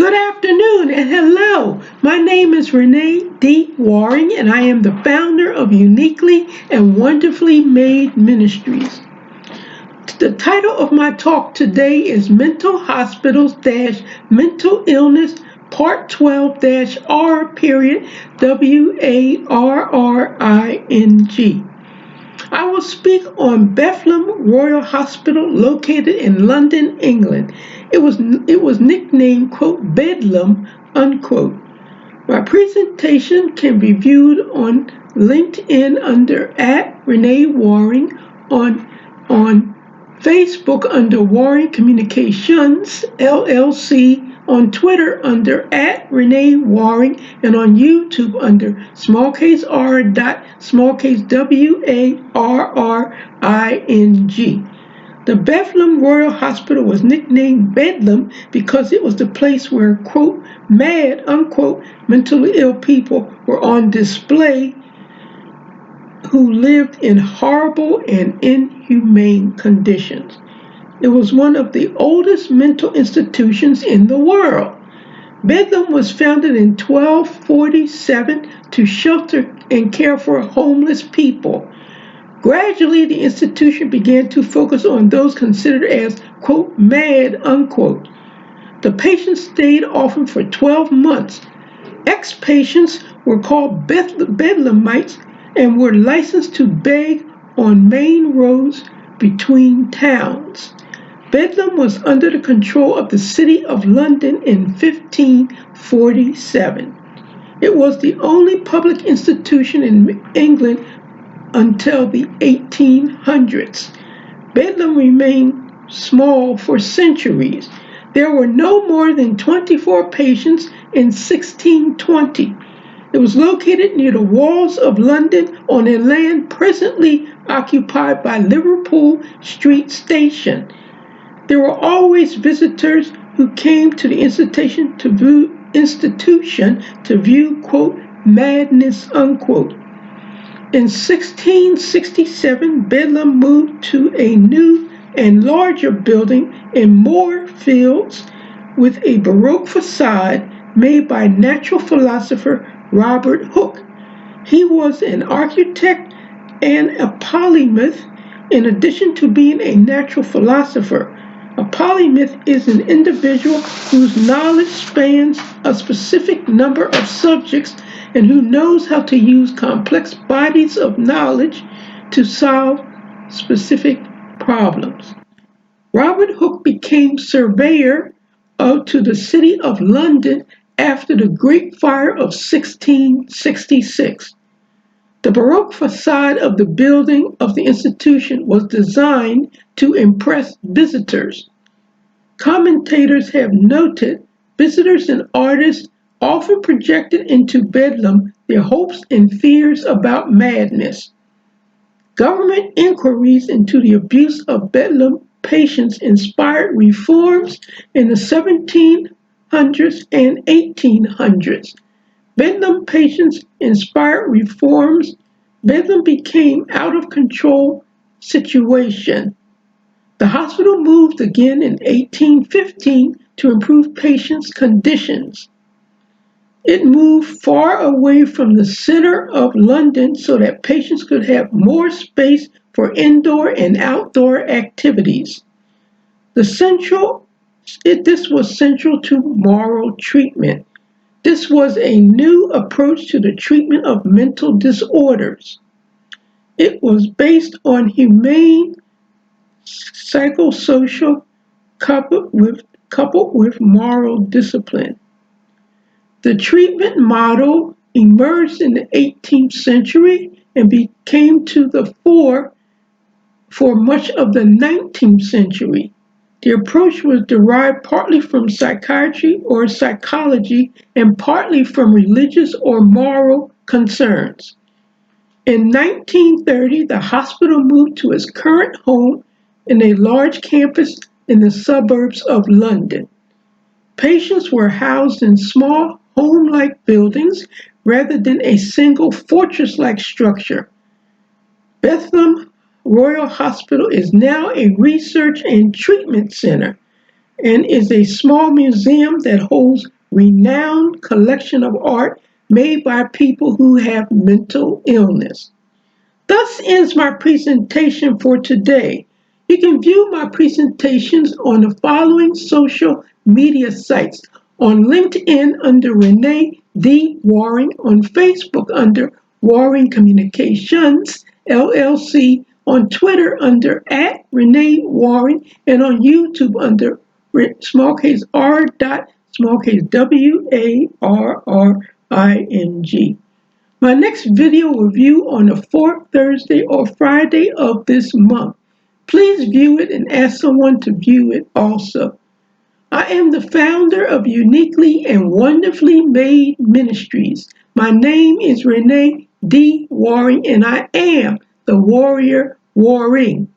Good afternoon and hello. My name is Renee D. Waring and I am the founder of Uniquely and Wonderfully Made Ministries. The title of my talk today is Mental Hospitals Mental Illness Part 12 R period WARRING. I will speak on Bethlem Royal Hospital located in London, England. It was nicknamed, quote, Bedlam, unquote. My presentation can be viewed on LinkedIn under @Renee Waring, on Facebook under Waring Communications LLC, on Twitter under @Renee Waring, and on YouTube under WARRING. The Bethlem Royal Hospital was nicknamed Bedlam because it was the place where, quote, mad, unquote, mentally ill people were on display who lived in horrible and inhumane conditions. It was one of the oldest mental institutions in the world. Bedlam was founded in 1247 to shelter and care for homeless people. Gradually, the institution began to focus on those considered as, quote, mad, unquote. The patients stayed often for 12 months. Ex-patients were called Bedlamites and were licensed to beg on main roads between towns. Bedlam was under the control of the City of London in 1547. It was the only public institution in England until the 1800s. Bedlam remained small for centuries. There were no more than 24 patients in 1620. It was located near the walls of London on a land presently occupied by Liverpool Street Station. There were always visitors who came to the institution to view, quote, madness, unquote. In 1667, Bedlam moved to a new and larger building in Moorfields with a Baroque facade made by natural philosopher Robert Hooke. He was an architect and a polymath in addition to being a natural philosopher. A polymath is an individual whose knowledge spans a specific number of subjects and who knows how to use complex bodies of knowledge to solve specific problems. Robert Hooke became surveyor to the City of London after the Great Fire of 1666. The Baroque facade of the building of the institution was designed to impress visitors. Commentators have noted visitors and artists often projected into Bedlam their hopes and fears about madness. Government inquiries into the abuse of Bedlam patients inspired reforms in the 1700s and 1800s. Bedlam patients inspired reforms. Bedlam became out of control situation. The hospital moved again in 1815 to improve patients' conditions. It moved far away from the center of London so that patients could have more space for indoor and outdoor activities. This was central to moral treatment. This was a new approach to the treatment of mental disorders. It was based on humane psychosocial coupled with moral discipline. The treatment model emerged in the 18th century and became to the fore for much of the 19th century. The approach was derived partly from psychiatry or psychology and partly from religious or moral concerns. In 1930, the hospital moved to its current home in a large campus in the suburbs of London. Patients were housed in small home-like buildings rather than a single fortress-like structure. Bethlem Royal Hospital is now a research and treatment center and is a small museum that holds renowned collection of art made by people who have mental illness. Thus ends my presentation for today. You can view my presentations on the following social media sites: on LinkedIn under Renee D. Waring, on Facebook under Waring Communications LLC, on Twitter under at Renee Waring, and on YouTube under small case r dot small case WARRING. My next video review on the fourth Thursday or Friday of this month. Please view it and ask someone to view it also. I am the founder of Uniquely and Wonderfully Made Ministries. My name is Renee D. Waring, and I am the Warrior Warring.